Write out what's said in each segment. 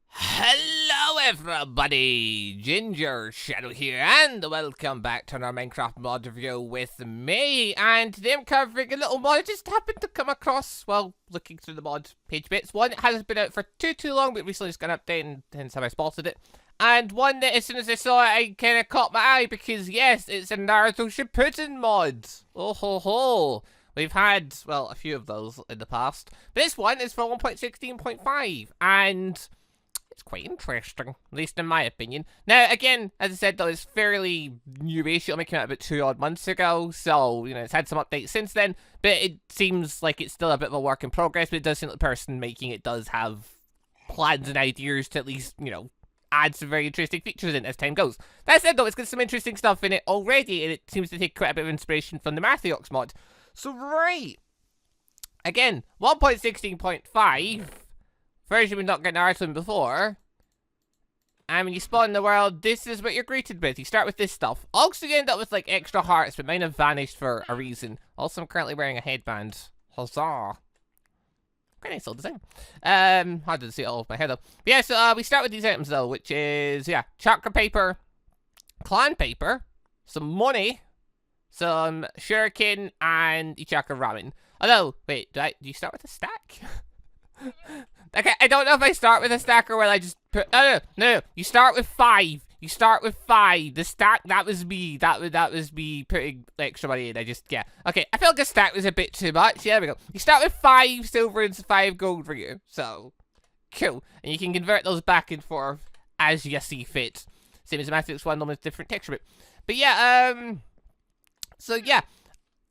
Hello everybody, Gingershadow here, and welcome back to another Minecraft mod review with me. And today I'm covering a little mod I just happened to come across while looking through the mod page bits. One that hasn't been out for too long, but recently just got an update, and hence how I spotted it. And one that as soon as I saw it, I kind of caught my eye because yes, it's a Naruto Shippuden mod. Oh ho ho. We've had, well, a few of those in the past. But this one is for 1.16.5, and it's quite interesting, at least in my opinion. Now, again, as I said, though, it's fairly newish. It only came out about 2 odd months ago, so, you know, it's had some updates since then, but it seems like it's still a bit of a work in progress, but it does seem like the person making it does have plans and ideas to at least, you know, add some very interesting features in as time goes. That said, though, it's got some interesting stuff in it already, and it seems to take quite a bit of inspiration from the Naruto mod. So, right. Again, 1.16.5 version we've not got Naruto in before. And when you spawn in the world, this is what you're greeted with. You start with this stuff. Also, you end up with, like, extra hearts, but mine have vanished for a reason. Also, I'm currently wearing a headband. Huzzah. Quite nice little design. Hard to see it all off my head, though. But yeah, so, we start with these items, though, which is, yeah, Chakra paper, clan paper, some money, some shuriken, and Chakra ramen. Although, wait, do you start with a stack? Okay, I don't know if I start with a stack or will I just put... No. You start with 5. You start with 5. The stack, that was me. That was me putting extra money in. Yeah. Okay, I feel like a stack was a bit too much. Yeah, there we go. You start with 5 silver and 5 gold for you. So, cool. And you can convert those back and forth as you see fit. Same as the Matrix one, with different texture. But yeah, so yeah.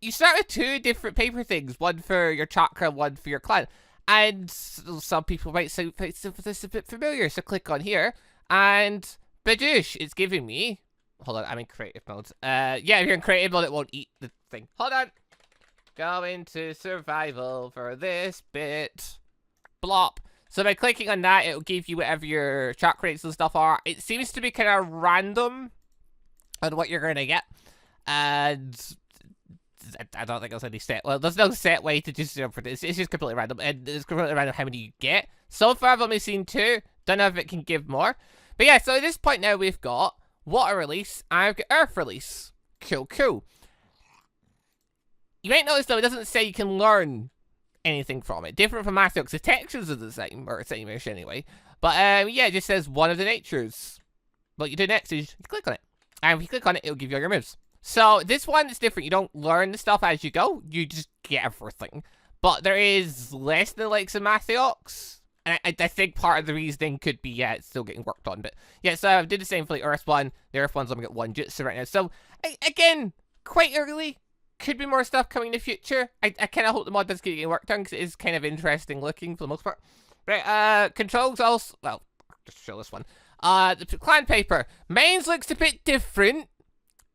You start with 2 different paper things. One for your chakra, one for your clan. And some people might say this is a bit familiar, so click on here, and badoosh, it's giving me... Hold on, I'm in creative mode. Yeah, if you're in creative mode, it won't eat the thing. Hold on. Go into survival for this bit. Blop. So by clicking on that, it'll give you whatever your chakra rates and stuff are. It seems to be kind of random on what you're going to get. And I don't think there's any set. Well, there's no set way to just, you know, for this. It's just completely random, and it's completely random how many you get. So far, I've only seen 2. Don't know if it can give more. But yeah, so at this point now, we've got water release, and I've got earth release. Cool. You might notice, though, it doesn't say you can learn anything from it. Different from Master, because the textures are the same, or same-ish anyway. But, yeah, it just says one of the natures. What you do next is you click on it. And if you click on it, it'll give you all your moves. So, this one is different. You don't learn the stuff as you go. You just get everything. But there is less than the likes of Mathiox. And I think part of the reasoning could be, yeah, it's still getting worked on. But, yeah, so I did the same for the Earth one. The Earth one's only got 1 jutsu right now. So, again, quite early. Could be more stuff coming in the future. I kind of hope the mod does get worked on, because it is kind of interesting looking for the most part. Right, controls also... Well, just show this one. The clan paper. Mine's looks a bit different.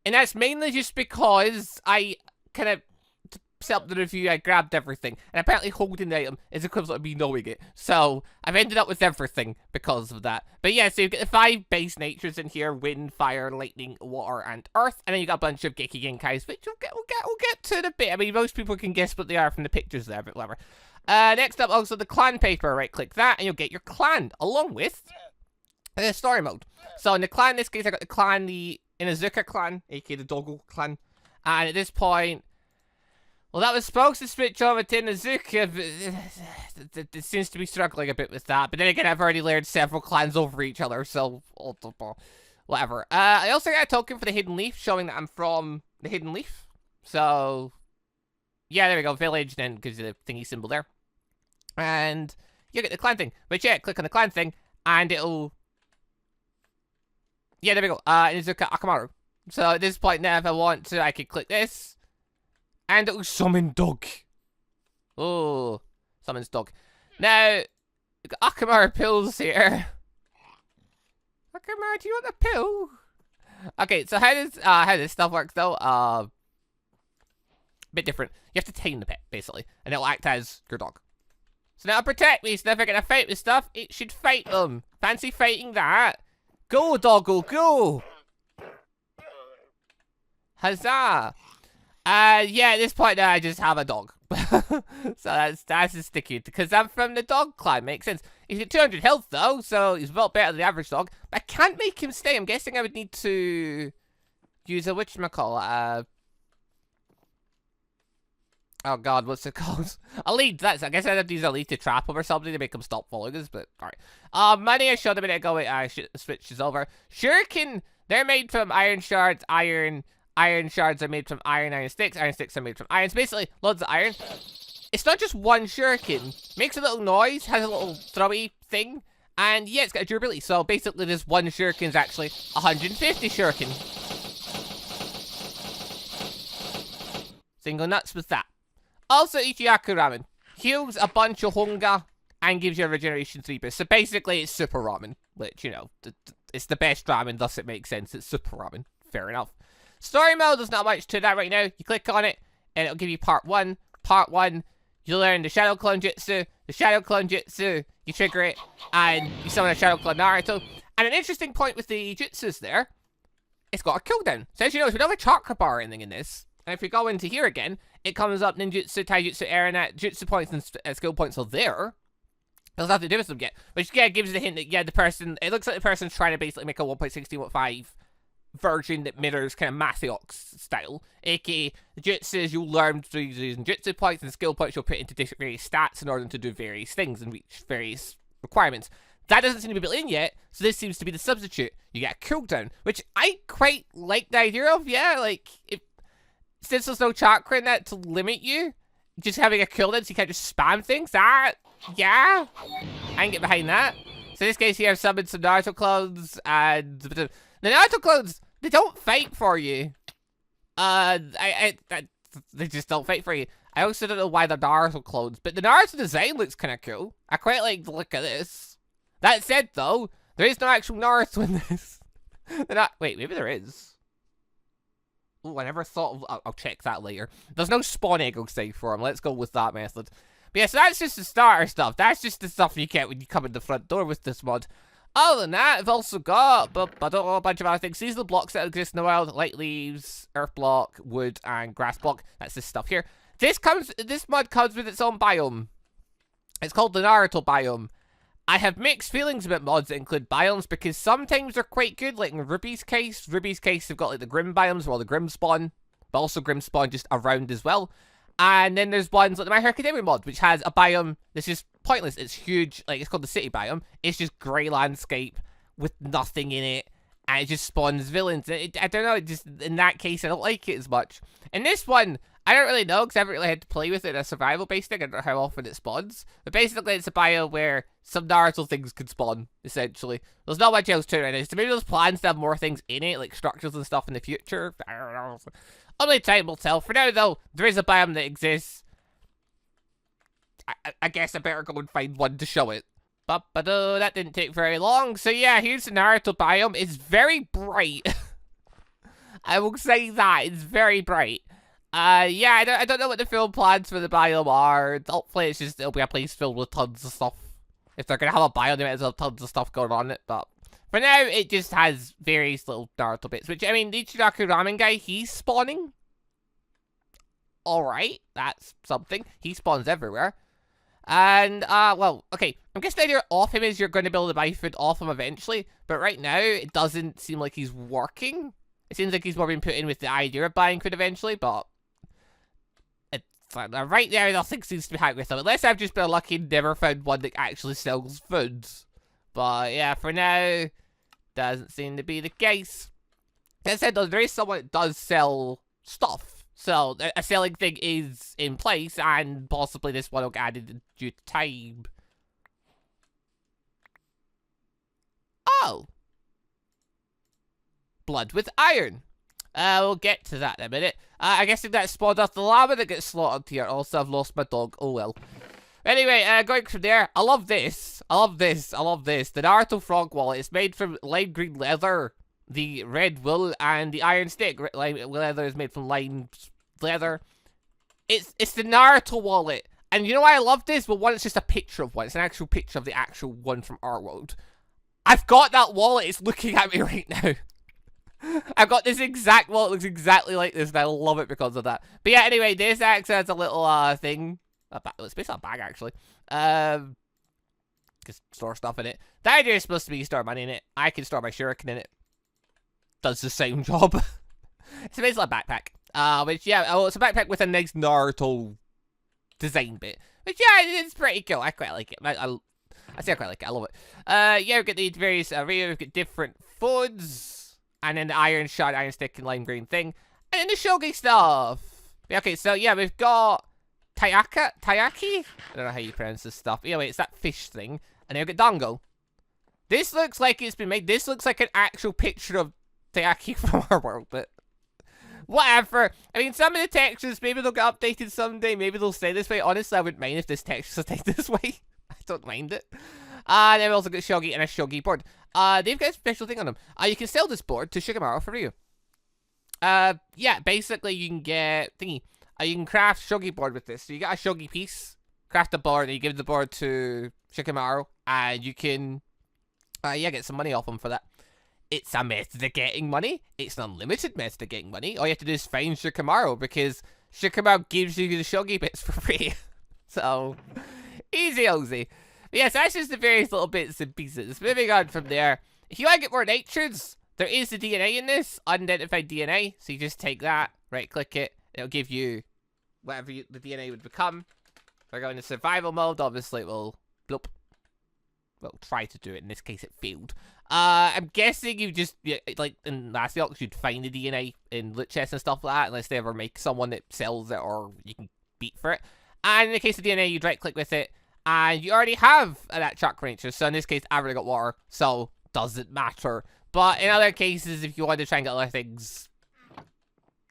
And that's mainly just because I kind of, to set up the review, I grabbed everything. And apparently holding the item is equivalent to me knowing it. So, I've ended up with everything because of that. But yeah, so you've got the 5 base natures in here. Wind, fire, lightning, water, and earth. And then you've got a bunch of KEKKEI GENKAIs, which we'll get to in a bit. I mean, most people can guess what they are from the pictures there, but whatever. Next up, also the clan paper. Right-click that, and you'll get your clan, along with the story mode. So, in the clan, in this case, I got the clan, the Inazuka clan, aka the Doggo clan, and at this point, well, that was supposed to switch over to Inazuka, but it seems to be struggling a bit with that. But then again, I've already layered several clans over each other, so whatever. I also got a token for the Hidden Leaf, showing that I'm from the Hidden Leaf. So, yeah, there we go, village, then gives you the thingy symbol there. And you get the clan thing. But yeah, click on the clan thing, and it'll... Yeah, there we go. Inazuka Akamaru. So at this point now, if I want to, I can click this. And it'll summon dog. Oh, summons dog. Now, we've got Akamaru pills here. Akamaru, do you want a pill? Okay, so how this stuff works though, bit different. You have to tame the pet, basically. And it'll act as your dog. So now to protect me, so if they're gonna fight with stuff, it should fight them. Fancy fighting that? Go, doggo, go! Huzzah! Yeah, at this point now, I just have a dog. So that's a sticky, because I'm from the dog clan, makes sense. He's got 200 health, though, so he's a lot better than the average dog. But I can't make him stay. I'm guessing I would need to use a whatchamacallit, oh god, what's it called? A lead, I guess I'd have to use a lead to trap him or something to make him stop following us, but alright. Money I showed a minute ago, switches over. Shuriken, they're made from iron shards, iron shards are made from iron sticks are made from iron. So basically, loads of iron. It's not just one shuriken. Makes a little noise, has a little throwy thing, and yeah, it's got a durability. So basically, this one shuriken is actually 150 shuriken. So you can go nuts with that. Also, Ichiyaku Ramen heals a bunch of hunger and gives you a regeneration 3 boost. So basically, it's super ramen, which, you know, it's the best ramen, thus it makes sense. It's super ramen. Fair enough. Story mode, there's not much to that right now. You click on it, and it'll give you part 1. Part 1, you learn the Shadow Clone Jutsu. The Shadow Clone Jutsu, you trigger it, and you summon a Shadow Clone Naruto. And an interesting point with the Jutsus there, it's got a cooldown. So as you notice, we don't have a Chakra bar or anything in this. And if we go into here again, it comes up ninjutsu, taijutsu, aranat, jutsu points and skill points are there. There's nothing to do with them yet. Which, yeah, gives the hint that, yeah, the person, it looks like the person's trying to basically make a 1.16.5 version that mirrors kind of Mathiox style. AKA, the jutsus you'll learn through using jutsu points and skill points you'll put into different various stats in order to do various things and reach various requirements. That doesn't seem to be built in yet, so this seems to be the substitute. You get a cooldown, which I quite like the idea of, yeah, like, since there's no chakra in that to limit you, just having a cooldown so you can't just spam things, yeah, I can get behind that. So in this case, you have summoned some Naruto clones, and the Naruto clones, they don't fight for you. They just don't fight for you. I also don't know why they're Naruto clones, but the Naruto design looks kind of cool. I quite like the look of this. That said, though, there is no actual Naruto in this. Wait, maybe there is. Ooh, I never thought of... I'll check that later. There's no spawn egg save for him. Let's go with that method. But yeah, so that's just the starter stuff. That's just the stuff you get when you come in the front door with this mod. Other than that, I've also got a bunch of other things. Seasonal blocks that exist in the world. Light leaves, earth block, wood, and grass block. That's this stuff here. This mod comes with its own biome. It's called the Naruto biome. I have mixed feelings about mods that include biomes because sometimes they're quite good, like in Ruby's case. Ruby's case, they've got like the Grim biomes where all the Grim spawn, but also Grim spawn just around as well. And then there's ones like the My Hero Academia mod, which has a biome that's just pointless. It's huge, like it's called the City biome. It's just grey landscape with nothing in it, and it just spawns villains. I don't know, just in that case, I don't like it as much. In this one, I don't really know because I haven't really had to play with it in a survival-based thing. I don't know how often it spawns. But basically, it's a biome where some Naruto things could spawn, essentially. There's not much else to it right now. So maybe there's plans to have more things in it, like structures and stuff in the future. I don't know. Only time will tell. For now, though, there is a biome that exists. I guess I better go and find one to show it. But that didn't take very long. So yeah, here's the Naruto biome. It's very bright. I will say that. It's very bright. Yeah, I don't know what the film plans for the biome are. Hopefully it'll be a place filled with tons of stuff. If they're gonna have a biome, they might as well have tons of stuff going on it, but for now, it just has various little Naruto bits, which, I mean, the Ichiyaku Ramen guy, he's spawning. Alright, that's something. He spawns everywhere. And, well, okay, I'm guessing the idea off him is you're going to build a Bifid off him eventually, but right now, it doesn't seem like he's working. It seems like he's more being put in with the idea of buying food eventually, but right there, nothing seems to be happening with them. Unless I've just been lucky and never found one that actually sells food. But yeah, for now, doesn't seem to be the case. As I said, though, there is someone that does sell stuff. So a selling thing is in place, and possibly this one will get added in due time. Oh. Blood with iron. We'll get to that in a minute. I guess if that spawned off the lava that gets slaughtered here. Also, I've lost my dog. Oh well. Anyway, going from there, I love this. I love this. I love this. The Naruto frog wallet. It's made from lime green leather, the red wool, and the iron stick. Lime leather is made from lime leather. It's the Naruto wallet. And you know why I love this? Well, one, it's just a picture of one. It's an actual picture of the actual one from our world. I've got that wallet. It's looking at me right now. I've got this exact wallet. It looks exactly like this, and I love it because of that. But yeah, anyway, this acts as a little thing. It's based on a bag, actually. Just store stuff in it. The idea is supposed to be you store money in it. I can store my shuriken in it. Does the same job. It's basically a backpack. Which, yeah, oh, it's a backpack with a nice Naruto design bit. Which, yeah, it's pretty cool. I quite like it. I say I quite like it. I love it. Yeah, we've got the various arena. We've got different foods. And then the iron shot, iron stick, and lime green thing. And then the shogi stuff. Okay, so, yeah, we've got Taiyaki? I don't know how you pronounce this stuff. Anyway, it's that fish thing. And then we've got Dango. This looks like it's been made. This looks like an actual picture of Taiyaki from our world, but whatever. I mean, some of the textures, maybe they'll get updated someday. Maybe they'll stay this way. Honestly, I wouldn't mind if this texture stayed this way. I don't mind it. Then we also got shogi and a shogi board. They've got a special thing on them. You can sell this board to Shikamaru for you. Yeah, basically you can get thingy. You can craft shogi board with this. So you got a shogi piece, craft a board, and you give the board to Shikamaru, and you can, yeah, get some money off him for that. It's a method of getting money. It's an unlimited method of getting money. All you have to do is find Shikamaru, because Shikamaru gives you the shogi bits for free. So, easy ozy. But yes, that's just the various little bits and pieces. Moving on from there. If you want to get more natures, there is the DNA in this, unidentified DNA. So you just take that, right click it, it'll give you whatever the DNA would become. If we're going to survival mode, obviously it will bloop. Well, try to do it. In this case, it failed. I'm guessing you just, like, in Last Ox, you'd find the DNA in loot chests and stuff like that, unless they ever make someone that sells it or you can beat for it. And in the case of DNA, you'd right-click with it, and you already have that Chakra nature. So in this case, I've already got water, so doesn't matter. But in other cases, if you want to try and get other things,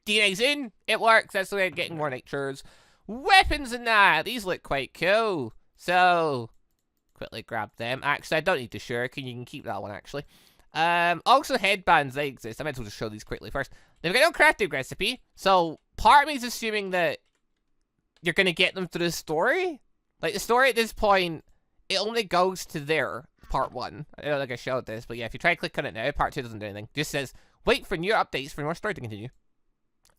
DNA's in, it works. That's the way of getting more natures. Weapons and that, these look quite cool. So, quickly grab them. Actually, I don't need the shuriken, you can keep that one, actually. Also, headbands, they exist. I might as well just show these quickly first. They've got no crafting recipe, so part of me is assuming that you're going to get them through the story. Like, the story at this point, it only goes to there, part 1. I don't think I showed this, but yeah, if you try to click on it now, part 2 doesn't do anything. Just says, wait for new updates for more story to continue.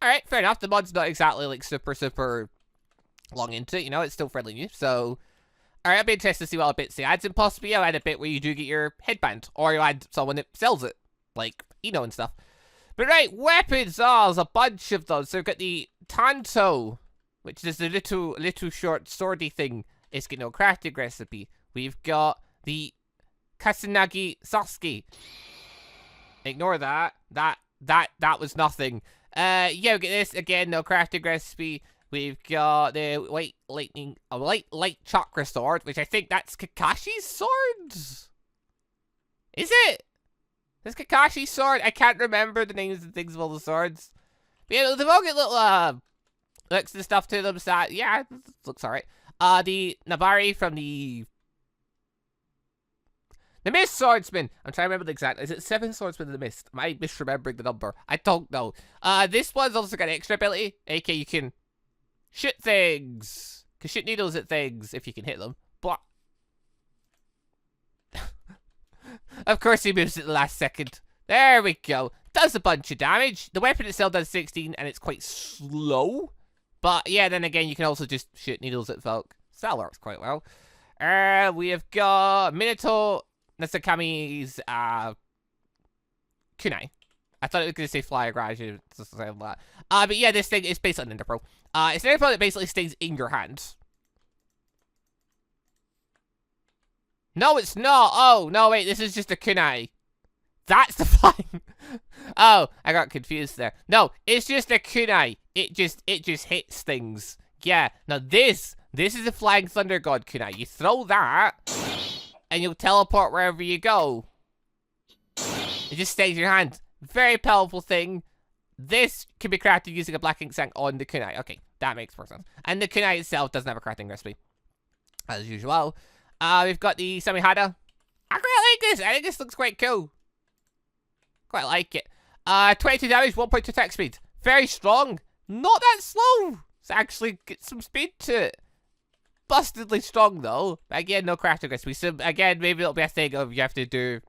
Alright, fair enough. The mod's not exactly, like, super long into it, you know? It's still fairly new, so... Alright, I'd be interested to see what other bits he adds, and possibly I'll add a bit where you do get your headband, or you add someone that sells it, like Ino and stuff. But right, weapons! Oh, there's a bunch of those. So we've got the Tanto, which is the little short swordy thing. It's got no crafting recipe. We've got the Kasanagi Sasuke. Ignore that. That was nothing. Yeah, we get this again. No crafting recipe. We've got the light chakra sword, which I think that's Kakashi's sword. Is it? This Kakashi's sword. I can't remember the names and things of all the swords. But yeah, they've all got little looks and stuff to them. So yeah, looks alright. The Nabari from the Mist Swordsman. I'm trying to remember the exact. Is it 7 Swordsmen of the Mist? Am I misremembering the number? I don't know. This one's also got an extra ability. AK, you can shoot things. Can shoot needles at things if you can hit them. But of course he moves at the last second. There we go. Does a bunch of damage. The weapon itself does 16 and it's quite slow. But yeah, then again, you can also just shoot needles at folk. So that works quite well. We have got Minato Nasakami's kunai. I thought it was going to say Flyer Garage. But yeah, this thing is based on Ender Pro. It's an Ender Pro that basically stays in your hand. No, it's not. Oh, no, wait. This is just a kunai. That's the flying. Oh, I got confused there. No, it's just a kunai. It just hits things. Yeah. Now this is a Flying Thunder God kunai. You throw that, and you'll teleport wherever you go. It just stays in your hand. Very powerful thing. This can be crafted using a black ink sank on the kunai. Okay, that makes more sense. And the kunai itself doesn't have a crafting recipe, as usual. We've got the Samihada. I quite like this. I think this looks quite cool. Quite like it. 22 damage, 1.2 attack speed. Very strong. Not that slow. It's actually get some speed to it. Bustedly strong though. Again, no crafting recipe. So again, maybe it'll be a thing of you have to do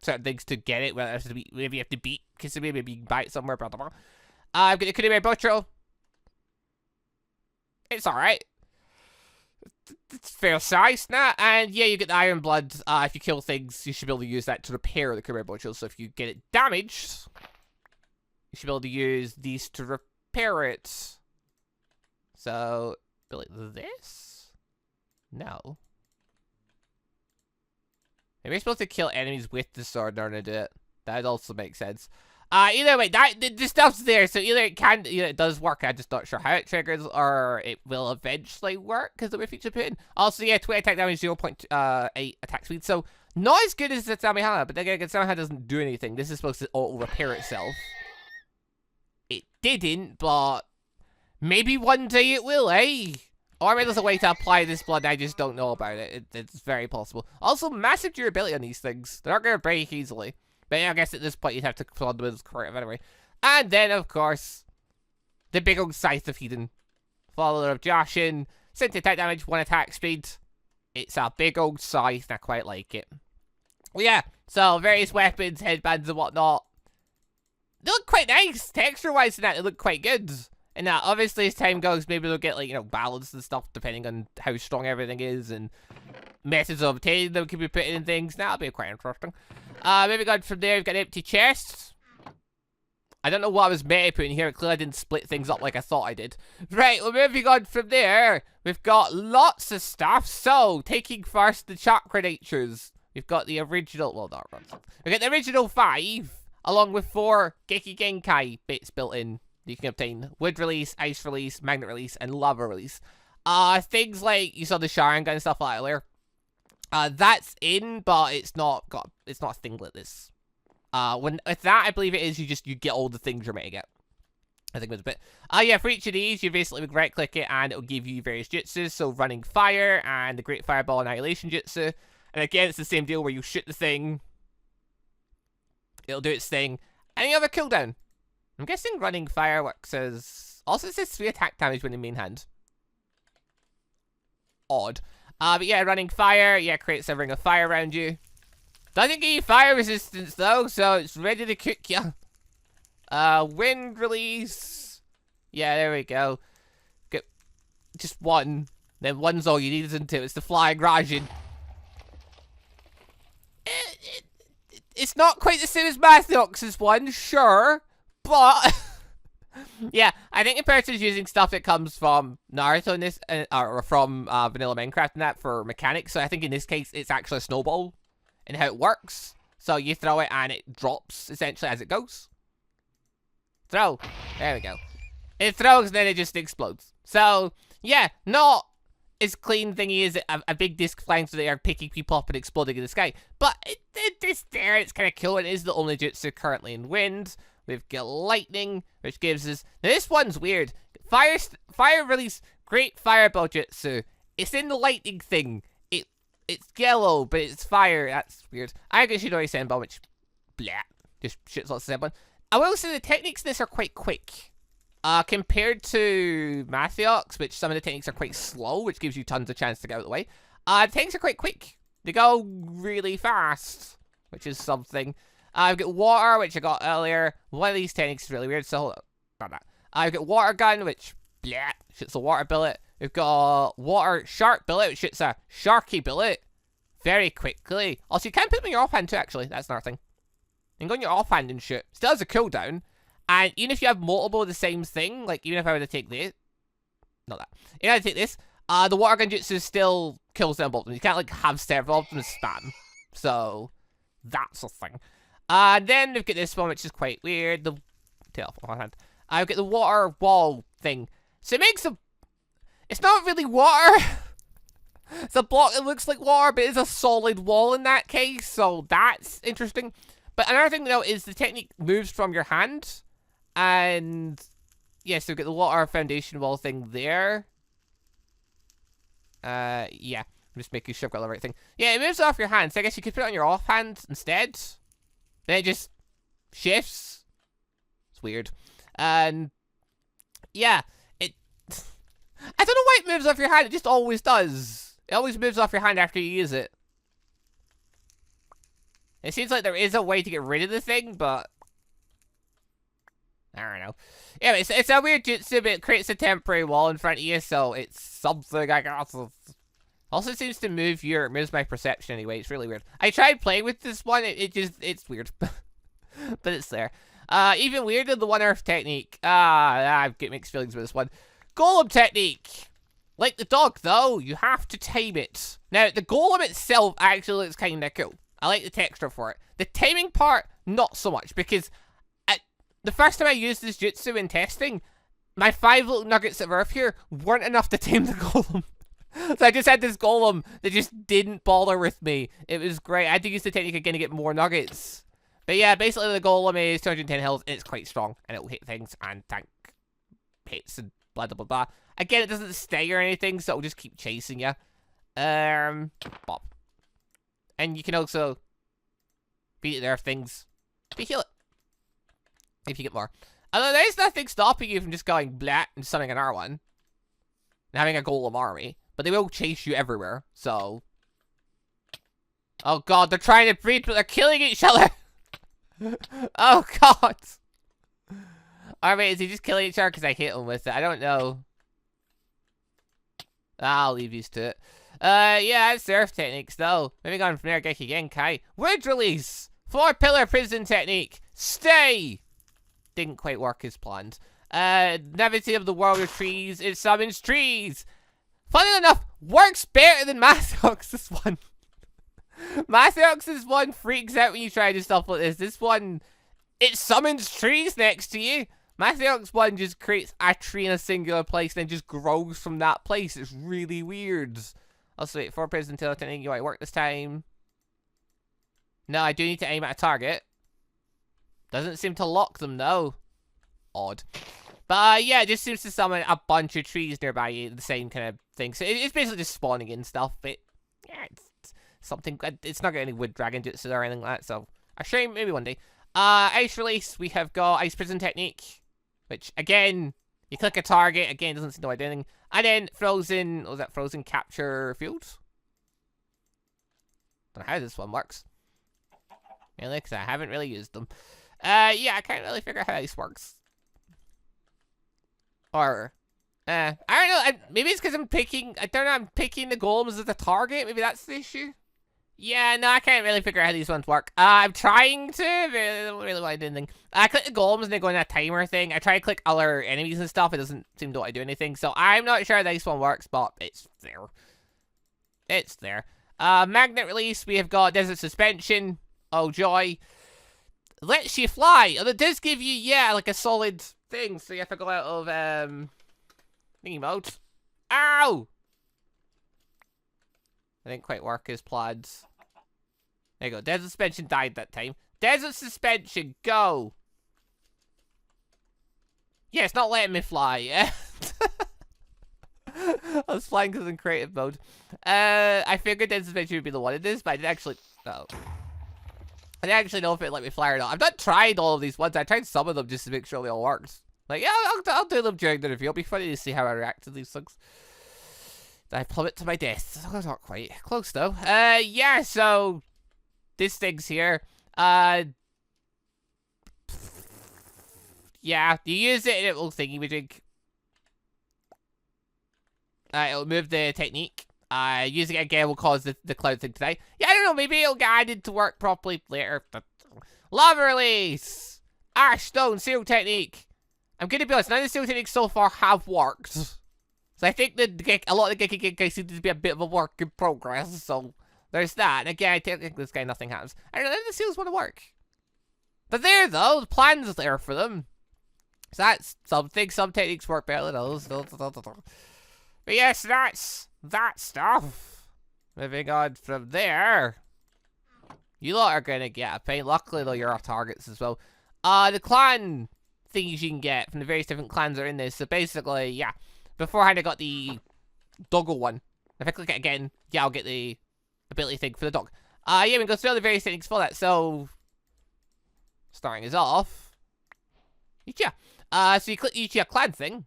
certain things to get it. Whether maybe you have to beat Kisame, maybe you can buy it somewhere. Blah, blah, blah. I've got the Kunime Botro. It's alright. it's fair size now. And yeah, you get the Iron Blood. If you kill things, you should be able to use that to repair the career modules. So if you get it damaged, you should be able to use these to repair it. So, like this? No. Maybe you're supposed to kill enemies with the sword in order to do it. That also makes sense. Either way, the stuff's there, so either it does work, I'm just not sure how it triggers, or it will eventually work, because of the feature put in. Also, yeah, 20 attack damage, 0.8 attack speed, so not as good as the Zaromaru, but again, Zaromaru doesn't do anything. This is supposed to auto-repair itself. It didn't, but maybe one day it will, eh? Or maybe there's a way to apply this blood, I just don't know about it. It's very possible. Also, massive durability on these things. They're not going to break easily. But yeah, I guess at this point you'd have to plod them with creative anyway. And then, of course, the big old Scythe of Eden. Follower of Jashin. 70 attack damage, 1 attack speed. It's a big old scythe, and I quite like it. Well, yeah, so various weapons, headbands and whatnot. They look quite nice. Texture-wise and that, they look quite good. And obviously as time goes, maybe they'll get, like, you know, balance and stuff, depending on how strong everything is, and methods of obtaining them can be put in things. That'll be quite interesting. Maybe going from there, we've got an empty chest. I don't know what I was meant to put in here. Clearly I didn't split things up like I thought I did. Right, well, moving on from there, we've got lots of stuff. So, taking first the Chakra natures. We've got the original, well, not we've got the original 5, along with 4 KEKKEI GENKAI bits built in. You can obtain wood release, ice release, magnet release, and lava release. Things like, you saw the Sharingan and stuff like earlier. That's in, but it's not a thing like this. With that, I believe it is, you get all the things you're meant to get. I think it was a bit. Yeah, for each of these, you basically would right-click it, and it'll give you various jutsus, so running fire, and the Great Fireball Annihilation Jutsu. And again, it's the same deal where you shoot the thing, it'll do its thing, and you have a cooldown. I'm guessing running fire works as... Also, it says 3 attack damage when in main hand. Odd. But yeah, running fire, yeah, creates a ring of fire around you. Doesn't give you fire resistance, though, so it's ready to cook you. Wind release. Yeah, there we go. Get just 1. Then 1's all you need, isn't it? It's the flying Rajin. It's not quite the same as Mathiox's one, sure. But... yeah, I think the person's using stuff that comes from Naruto in this, or from Vanilla Minecraft and that for mechanics. So I think in this case, it's actually a snowball and how it works. So you throw it and it drops essentially as it goes. Throw. There we go. It throws and then it just explodes. So yeah, not as clean thingy as a big disc flying through the air, picking people up and exploding in the sky. But it's there. It's kind of cool. It is the only jutsu currently in wind. We've got lightning, which gives us... Now, this one's weird. Fire release, great fireball jutsu. It's in the lightning thing. It's yellow, but it's fire. That's weird. I guess you know Senbon, which... blah. Just shoots lots of Senbon. I will say the techniques in this are quite quick. Compared to Mathiox, which some of the techniques are quite slow, which gives you tons of chance to get out of the way. The techniques are quite quick. They go really fast, which is something... I've got water, which I got earlier. One of these techniques is really weird, so hold on. I've got water gun, which, blah, shoots a water bullet. We've got water shark bullet, which shoots a sharky bullet very quickly. Also, you can put them in your offhand too, actually. That's another thing. You can go in your offhand and shoot. Still has a cooldown. And even if you have multiple of the same thing, like even if I were to take this, not that. If I take this, the water gun jutsu still kills them both. You can't like have several of them spam. So, that's a thing. Then we've got this one, which is quite weird. The tail off my hand. I've got the water wall thing. So it makes a... It's not really water. It's a block that looks like water, but it's a solid wall in that case. So that's interesting. But another thing, though, is the technique moves from your hand. And... yeah, so we've got the water foundation wall thing there. Yeah. I'm just making sure I've got the right thing. Yeah, it moves off your hand. So I guess you could put it on your offhand instead. Then it just shifts. It's weird. And yeah, I don't know why it moves off your hand. It just always does. It always moves off your hand after you use it. It seems like there is a way to get rid of the thing, but I don't know. Yeah, it's a weird jutsu, but it creates a temporary wall in front of you, so it's something, I guess. Also seems to moves my perception anyway. It's really weird. I tried playing with this one. It's weird. But it's there. Even weirder, the One Earth technique. I've got mixed feelings with this one. Golem technique. Like the dog, though, you have to tame it. Now, the golem itself actually looks kind of cool. I like the texture for it. The taming part, not so much, because the first time I used this jutsu in testing, my 5 little nuggets of earth here weren't enough to tame the golem. So I just had this golem that just didn't bother with me. It was great. I had to use the technique again to get more nuggets. But yeah, basically the golem is 210 health, and it's quite strong, and it'll hit things and tank hits and blah, blah, blah, blah. Again, it doesn't stay or anything, so it'll just keep chasing you. Pop. And you can also beat it there if things to heal it. If you get more. Although there's nothing stopping you from just going blat and summoning another one. And having a golem army. But they will chase you everywhere, so. Oh god, they're trying to breed, but they're killing each other. Oh god. Alright, is he just killing each other because I hit him with it? I don't know. I'll leave these to it. Yeah, that's Earth techniques, though. Moving on from there, KEKKEI GENKAI. Word release! 4-pillar prison technique. Stay! Didn't quite work as planned. Navigating of the world of trees. It summons trees! Funnily enough, works better than Mathiox's one. Mathiox's one freaks out when you try to do stuff like this. This one, it summons trees next to you. Mathiox one just creates a tree in a singular place and then just grows from that place. It's really weird. Also, wait, 4 prison tail technique. You might work this time. No, I do need to aim at a target. Doesn't seem to lock them, though. Odd. But, yeah, it just seems to summon a bunch of trees nearby you. The same kind of thing. So, it's basically just spawning in stuff. But, yeah, it's something. It's not got any wood dragon jutsu or anything like that. So, a shame. Maybe one day. Ice release. We have got ice prison technique. Which, again, you click a target. Again, doesn't seem to do anything. And then frozen. What was that? Frozen capture fields? Don't know how this one works. Really, because I haven't really used them. Yeah, I can't really figure out how this works. Or, I don't know. Maybe it's because I'm picking. I don't know. I'm picking the golems as a target. Maybe that's the issue. Yeah, no, I can't really figure out how these ones work. I'm trying to, but I don't really want to do anything. I click the golems and they go in that timer thing. I try to click other enemies and stuff. It doesn't seem to want to do anything. So I'm not sure how this one works, but it's there. It's there. Magnet release. We have got desert suspension. Oh, joy. Lets you fly. And it does give you, yeah, like a solid thing. So you have to go out of, thingy mode. Ow! I didn't quite work as planned. There you go. Desert suspension died that time. Desert suspension, go! Yeah, it's not letting me fly. Yeah. I was flying because in creative mode. I figured desert suspension would be the one it is, but I didn't actually. No. I didn't actually know if it let me fly or not. I've not tried all of these ones. I tried some of them just to make sure they all worked. Like, yeah, I'll do them during the review. It'll be funny to see how I react to these things. I plummet to my death. Oh, not quite. Close, though. Yeah, so... This thing's here. Yeah, you use it and it will thingy-majig. It'll move the technique. Using it again will cause the cloud thing to die. Yeah, I don't know. Maybe it'll get added to work properly later. Lava release! Ash stone seal technique. I'm going to be honest. None of the seal techniques so far have worked. So I think that a lot of the KEKKEI Genkai seem to be a bit of a work in progress, so there's that. And again, I think this guy nothing happens. I don't know, none of the seals want to work. They're there though, the plan's there for them. So that's something, some techniques work better than others. But yes, that's that stuff. Moving on from there. You lot are gonna get a pain. Luckily though, you're our targets as well. The clan things you can get from the various different clans are in this. So basically, yeah. Beforehand, I got the doggle one. If I click it again, yeah, I'll get the ability thing for the dog. Yeah, we can go through all the various things for that. So, starting us off, Uchiha. So you click the Uchiha clan thing,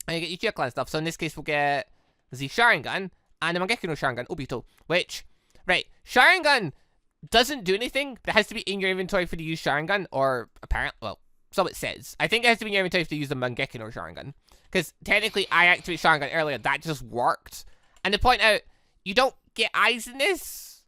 and you get Uchiha clan stuff. So in this case, we'll get the Sharingan and the Mangekyo no Sharingan, Obito. Which, right, Sharingan doesn't do anything, but it has to be in your inventory for the use Sharingan, or apparently, well, so it says. I think it has to be in your inventory to use the Mangekyo no Sharingan. Because technically, I activated Sharingan earlier. That just worked. And to point out, you don't get eyes in this.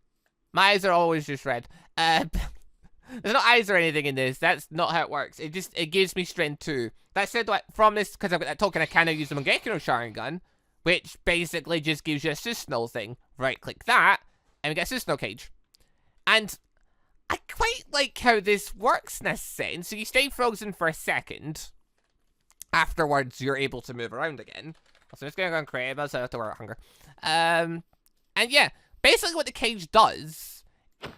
My eyes are always just red. There's no eyes or anything in this. That's not how it works. It gives me strength 2. That said, like, from this, because I've got that token, I kind of use the Mangekyo no Sharingan, which basically just gives you a SUSANOO thing. Right-click that, and we get a SUSANOO cage. And I quite like how this works in a sense. So you stay frozen for a second. Afterwards, you're able to move around again. So I'm just going to go and create it, so I have to worry about hunger. And yeah, basically what the cage does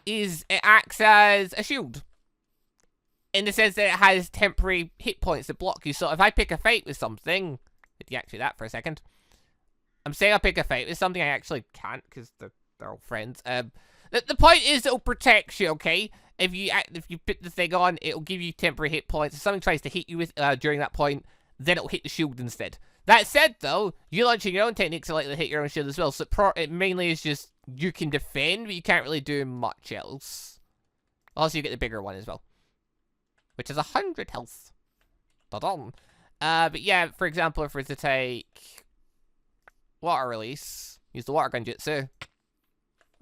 is it acts as a shield. In the sense that it has temporary hit points that block you. So if I pick a fight with something... Deactivate that for a second. I'm saying I'll pick a fight with something I actually can't because they're all friends. The point is it'll protect you, okay? If you put the thing on, it'll give you temporary hit points. If something tries to hit you with during that point, then it'll hit the shield instead. That said, though, you launching your own techniques are likely to hit your own shield as well. So it mainly is just you can defend, but you can't really do much else. Also, you get the bigger one as well, which is 100 health. Da-dum. But yeah, for example, if we're to take water release, use the water gun jutsu.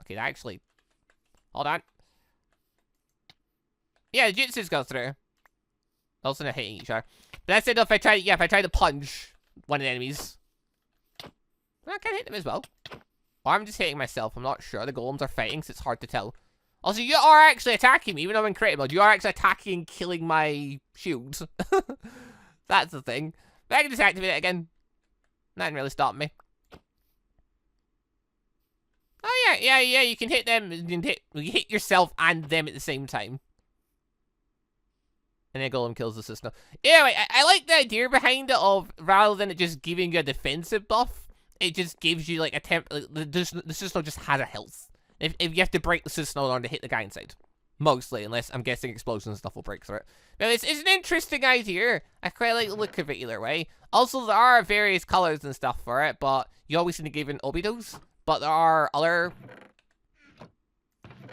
Okay, that actually... Hold on. Yeah, the jutsus go through. Also not hitting each other. But that's it, if I try to punch one of the enemies, I can hit them as well. Or I'm just hitting myself, I'm not sure. The golems are fighting, so it's hard to tell. Also, you are actually attacking me, even though I'm in creative mode. You are actually attacking and killing my shield. That's the thing. But I can just activate it again. Nothing really stopped me. Oh yeah, you can hit them, you hit yourself and them at the same time. And then Golem kills the SUSANOO. Anyway, I like the idea behind it of, rather than it just giving you a defensive buff, it just gives you like a the SUSANOO just has a health. If you have to break the SUSANOO in order to hit the guy inside. Mostly, unless I'm guessing explosions and stuff will break through it. But it's an interesting idea. I quite like the look of it either way. Also, there are various colors and stuff for it, but you always need to give in Obidos. But there are other...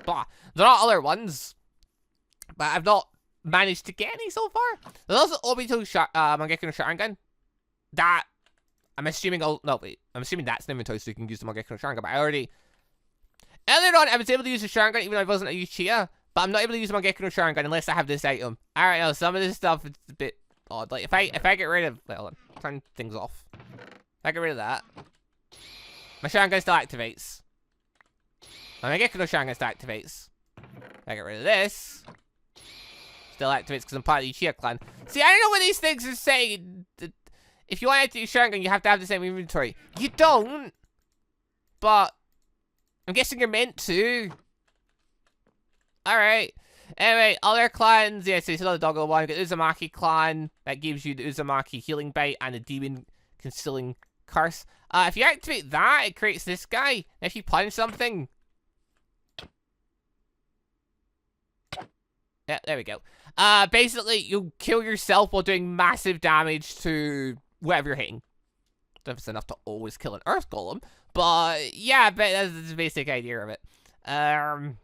There are other ones. But I've not managed to get any so far. There's also Obito Mangekyo no Sharingan. That... I'm assuming... No, wait. I'm assuming that's an inventory so you can use the Mangekyo no Sharingan. But I already... Earlier on, I was able to use the Sharingan even though I wasn't a Uchiha. But I'm not able to use the Mangekyo no Sharingan unless I have this item. Alright, now some of this stuff is a bit odd. Like, if I get rid of... Wait, hold on. Turn things off. If I get rid of that... My Sharingan still activates. My Mangekyo no Sharingan still activates. If I get rid of this... Still activates because I'm part of the Uchiha clan. See, I don't know what these things are saying. If you want to use Sharingan, you have to have the same inventory. You don't. But... I'm guessing you're meant to. Alright. Anyway, other clans. Yeah, so it's another doggo one. We've got Uzumaki clan. That gives you the Uzumaki healing bite and a demon concealing curse. If you activate that, it creates this guy. If you punch something. Yeah, there we go. Basically, you'll kill yourself while doing massive damage to whatever you're hitting. I don't know if it's enough to always kill an Earth Golem. But, yeah, but that's the basic idea of it. Yeah,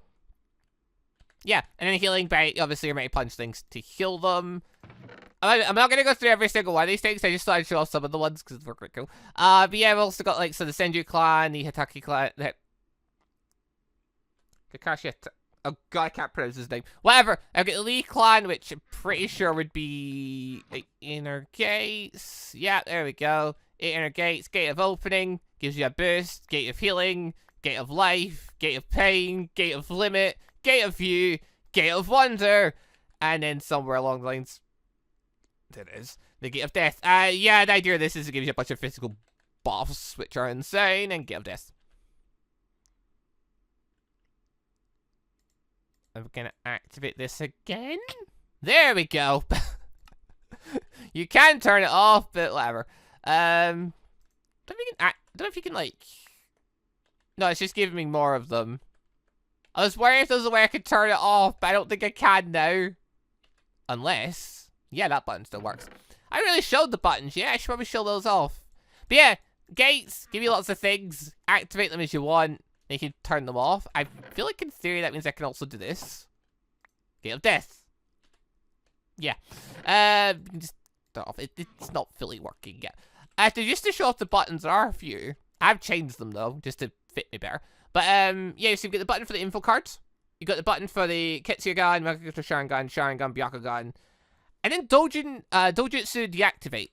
and then healing bite, obviously you're meant to punch things to heal them. I'm not going to go through every single one of these things, I just thought I'd show off some of the ones, because they're quite cool. But yeah, I've also got, like, so the Senju clan, the Hitaki clan, the... Kakashi... Oh god, I can't pronounce his name. Whatever, I've got the Lee clan, which I'm pretty sure would be... Inner Gates. Yeah, there we go. 8 Inner Gates, Gate of Opening, gives you a boost, Gate of Healing, Gate of Life, Gate of Pain, Gate of Limit, Gate of View, Gate of Wonder, and then somewhere along the lines, there it is, the Gate of Death. Yeah, the idea of this is it gives you a bunch of physical buffs, which are insane, and Gate of Death. I'm gonna activate this again. There we go. You can turn it off, but whatever. Don't know if you can, like... No, it's just giving me more of them. I was worried if there was a way I could turn it off, but I don't think I can now. Unless... Yeah, that button still works. I really showed the buttons, yeah, I should probably show those off. But yeah, gates give you lots of things. Activate them as you want. You can turn them off. I feel like in theory that means I can also do this. Gate of Death. Yeah. You can just turn it off. It's not fully working yet. Just to show off the buttons, there are a few. I've changed them, though, just to fit me better. But, yeah, so you've got the button for the info cards. You've got the button for the Ketsuya-gun, Makoto Sharingan, Sharingan, Byakugan. And then Dojutsu deactivate.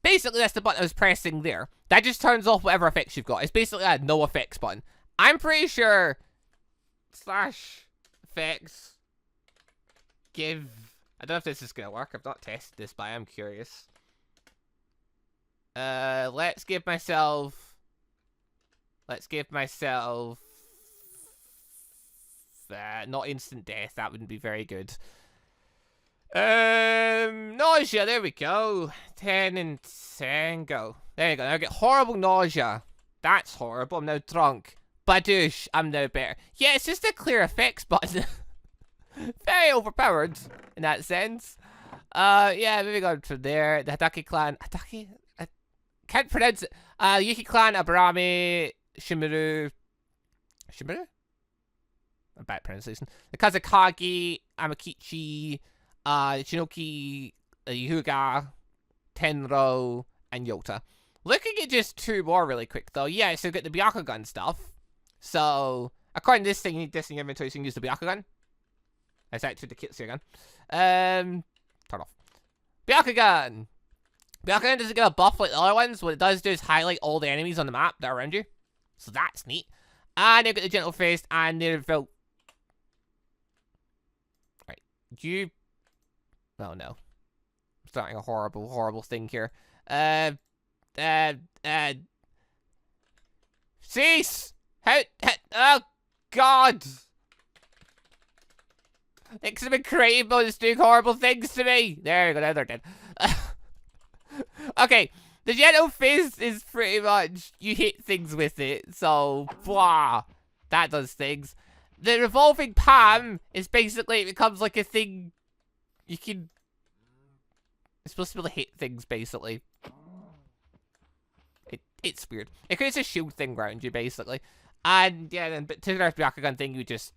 Basically, that's the button I was pressing there. That just turns off whatever effects you've got. It's basically a no effects button. I'm pretty sure slash effects give... I don't know if this is going to work. I've not tested this, but I am curious. Let's give myself... not instant death. That wouldn't be very good. Nausea. There we go. 10 and 10. Go. There you go. Now I get horrible nausea. That's horrible. I'm now drunk. Badoosh. I'm now better. Yeah, it's just a clear effects button. Very overpowered in that sense. Yeah, moving on from there. The Hatake clan. Hatake? I can't pronounce it. Yuki clan, Aburame, Shimuru. Shimuru? A bad pronunciation. The Kazakagi, Amakichi, Shinoki, Yuga, Tenro, and Yota. Looking at just 2 more really quick, though. Yeah, so we've got the Byakugan stuff. So, according to this thing, you need this in your inventory, so you can use the Byakugan. That's actually the Kitsuya gun. Turn off. Byakugan! Byakugan doesn't get a buff like the other ones. What it does do is highlight all the enemies on the map that are around you. So that's neat. And they've got the Gentle Fist and they're built. Right. You... Oh no. I'm starting a horrible, horrible thing here. Cease! Oh, God! It's been creative, but it's doing horrible things to me. There you go, now they're dead. Okay, the Gentle Fist is pretty much, you hit things with it, so, blah. That does things. The Revolving Palm is basically, it becomes like a thing you can... It's supposed to be able to hit things, basically. It's weird. It creates a shield thing around you, basically. And, yeah, then, but to the Byakugan thing, you just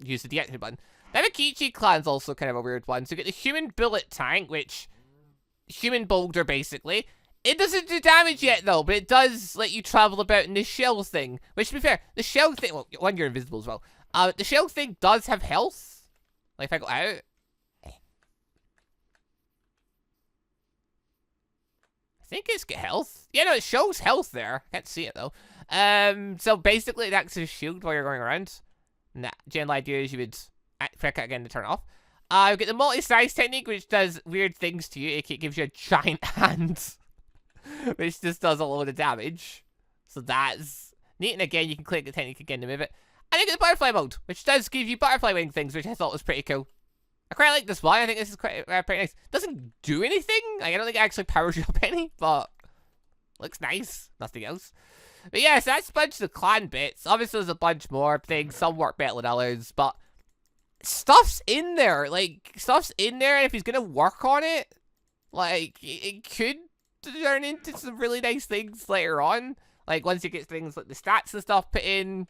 use the deactivate button. The Amakichi clan's also kind of a weird one. So you get the Human Bullet Tank, which... Human Boulder, basically. It doesn't do damage yet, though, but it does let you travel about in the shell thing. Which, to be fair, the shell thing... Well, one, you're invisible as well. The shell thing does have health. Like, if I go out... I think it's got health. Yeah, no, it shows health there. I can't see it, though. So basically, it acts as a shield while you're going around. Nah, general idea is you would click it again to turn it off. You get the multi-size technique, which does weird things to you. It gives you a giant hand, which just does a load of damage. So that's neat. And again, you can click the technique again to move it. And you get the butterfly mode, which does give you butterfly wing things, which I thought was pretty cool. I quite like this one. I think this is quite pretty nice. Doesn't do anything. Like, I don't think it actually powers you up any, but looks nice. Nothing else. But yeah, so that's a bunch of the clan bits. Obviously, there's a bunch more things. Some work better than others, but stuff's in there. Like, stuff's in there, and if he's gonna work on it, like, it could turn into some really nice things later on. Like, once you get things like the stats and stuff put in,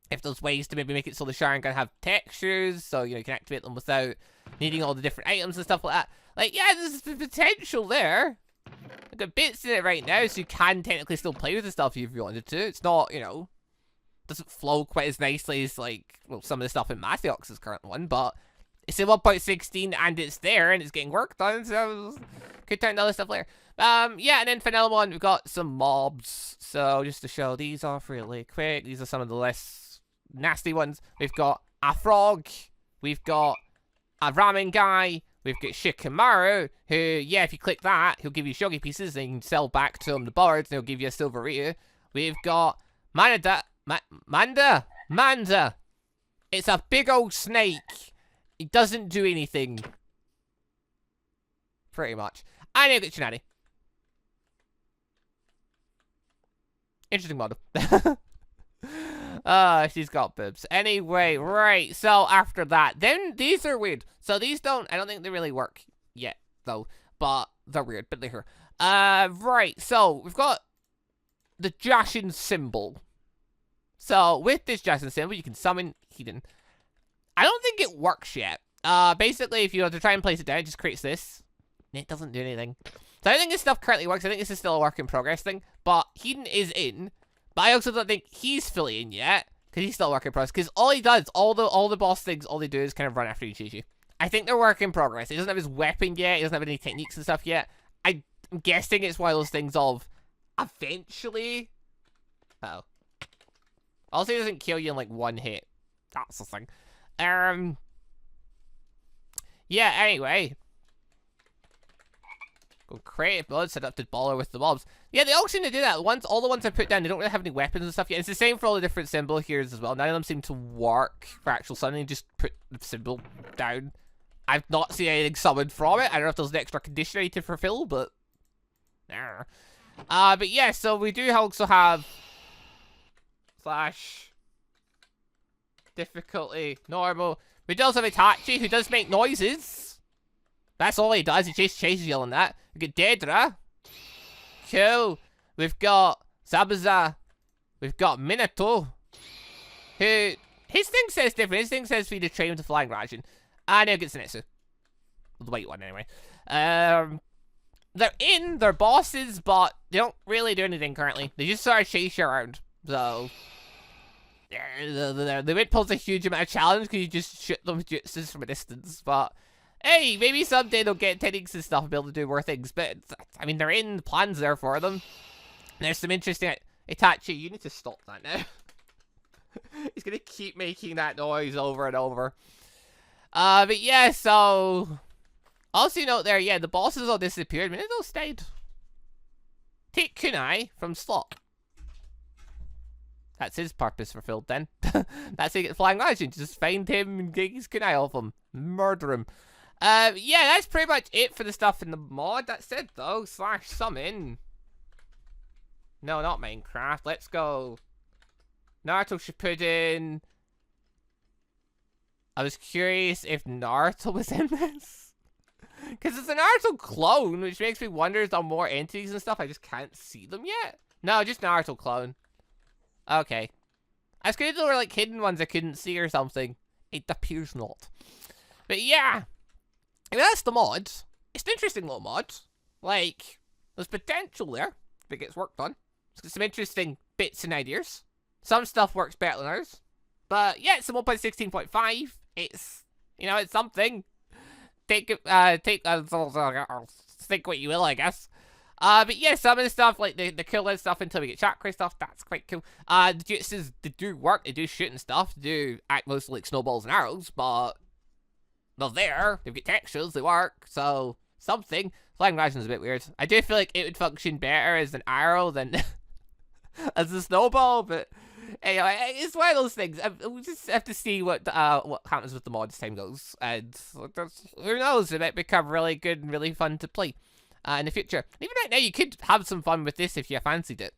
if there's ways to maybe make it so the Sharingan have textures, so, you know, you can activate them without needing all the different items and stuff like that. Like, yeah, there's the potential there. I've got bits in it right now, so you can technically still play with the stuff if you wanted to. It's not, you know, doesn't flow quite as nicely as, like, well, some of the stuff in Mathiox's current one, but it's in 1.16 and it's there and it's getting worked on, so could turn to other stuff later. Yeah, and then Vanilla one, we've got some mobs. So just to show these off really quick, these are some of the less nasty ones. We've got a frog, we've got a ramen guy, we've got Shikamaru, who, yeah, if you click that, he'll give you shogi pieces and you can sell back to him the birds and he'll give you a silver ear. We've got Manda. It's a big old snake. It doesn't do anything. Pretty much. And you've got Tsunade. Interesting model. She's got boobs. Anyway, right. So after that, then these are weird. So these I don't think they really work yet, though. But they're weird, but they're here. Right. So we've got the Jashin symbol. So with this Jashin symbol, you can summon Hidden. I don't think it works yet. Basically, if you want to try and place it down, it just creates this. It doesn't do anything. So I don't think this stuff currently works. I think this is still a work in progress thing. But Hedon is in. But I also don't think he's fully in yet. Because he's still a work in progress. Because all he does, all the boss things, all they do is kind of run after you, chase you. I think they're work in progress. He doesn't have his weapon yet. He doesn't have any techniques and stuff yet. I'm guessing it's one of those things of eventually. Uh-oh. Also, he doesn't kill you in like one hit. That's the thing. Yeah, anyway. Go creative mode, set up to baller with the mobs. Yeah, they all seem to do that. All the ones I put down, they don't really have any weapons and stuff yet. It's the same for all the different symbol here as well. None of them seem to work for actual summoning. Just put the symbol down. I've not seen anything summoned from it. I don't know if there's an extra condition I need to fulfill, but... But yeah, so we do also have... Slash... Difficulty, normal. We do also have Itachi, who does make noises. That's all he does. He chases you on that. We got Daedra. Cool. We've got Zabuza. We've got Minato. Who... His thing says different. His thing says for you to train with the flying ration. And now gets Zenitsu. The white one, anyway. They're bosses, but they don't really do anything currently. They just sort of chase you around. So... They won't pose a huge amount of challenge because you just shoot them with jutsus from a distance, but hey, maybe someday they'll get techniques and stuff and be able to do more things, but I mean, they're in the plans there for them. There's some interesting... Itachi, you need to stop that now. He's gonna keep making that noise over and over. But yeah, so... Also note there, yeah, the bosses all disappeared. Minato stayed. Take Kunai from Slot. That's his purpose fulfilled then. That's how you get flying legend. Just find him and get his kunai off him. Murder him. Yeah, that's pretty much it for the stuff in the mod. That's it though. Slash summon. No, not Minecraft. Let's go. Naruto Shippuden. I was curious if Naruto was in this. Because it's a Naruto clone, which makes me wonder if there are more entities and stuff. I just can't see them yet. No, just Naruto clone. Okay. I was going to do like hidden ones I couldn't see or something. It appears not. But yeah. I mean, that's the mod. It's an interesting little mod. Like, there's potential there if it gets worked on. It's got some interesting bits and ideas. Some stuff works better than others. But yeah, it's a 1.16.5. It's, you know, it's something. Think what you will, I guess. But yeah, some of the stuff, like the killing stuff until we get Chakra stuff, that's quite cool. The jutsus, they do work, they do shoot and stuff, they do act mostly like snowballs and arrows, but they're there, they've got textures, they work, so something. Flying Ration's a bit weird. I do feel like it would function better as an arrow than as a snowball, but anyway, it's one of those things. We just have to see what happens with the mod as time goes, and who knows, it might become really good and really fun to play. In the future. Even right now, you could have some fun with this if you fancied it.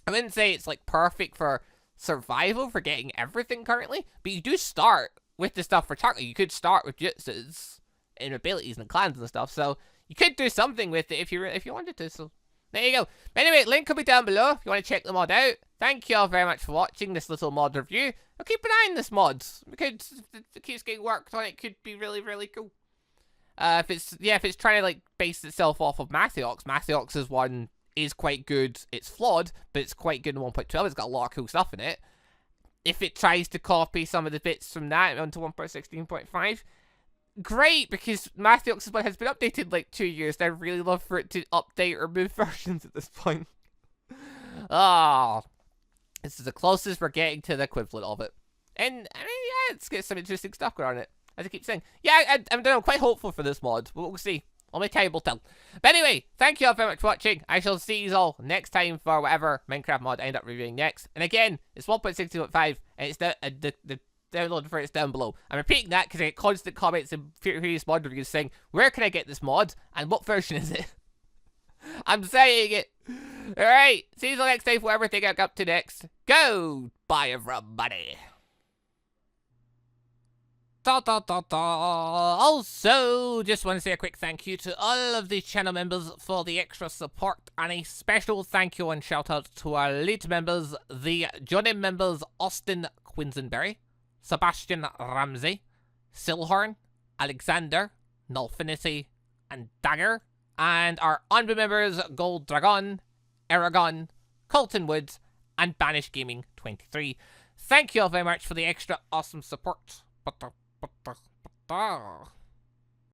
I wouldn't say it's like perfect for survival for getting everything currently, but you do start with the stuff for Chakra. You could start with jutsus and abilities and clans and stuff, so you could do something with it if you wanted to. So there you go. But anyway, link will be down below if you want to check the mod out. Thank you all very much for watching this little mod review. I'll keep an eye on this mod because if it keeps getting worked on, it could be really, really cool. If it's trying to like base itself off of Mathiox's one is quite good. It's flawed, but it's quite good in 1.12. It's got a lot of cool stuff in it. If it tries to copy some of the bits from that onto 1.16.5, great, because Mathiox's one has been updated like 2 years, and I'd really love for it to update or move versions at this point. This is the closest we're getting to the equivalent of it. And, I mean, yeah, it's got some interesting stuff going on it. As I keep saying. Yeah, I'm quite hopeful for this mod. We'll see. Only time will tell. But anyway, thank you all very much for watching. I shall see you all next time for whatever Minecraft mod I end up reviewing next. And again, it's 1.16.5, and it's the download for it's down below. I'm repeating that because I get constant comments in previous mod reviews saying, where can I get this mod, and what version is it? I'm saying it. Alright, see you all next time for everything I get up to next. Go! Bye, everybody. Also, just want to say a quick thank you to all of the channel members for the extra support, and a special thank you and shout out to our elite members, the Johnny members Austin Quinsonberry, Sebastian Ramsey, Silhorn, Alexander, Nulfinity, and Dagger. And our ANBU members, GoldDragon, Eragon, Colton Wood, and Banish Gaming 23. Thank you all very much for the extra awesome support.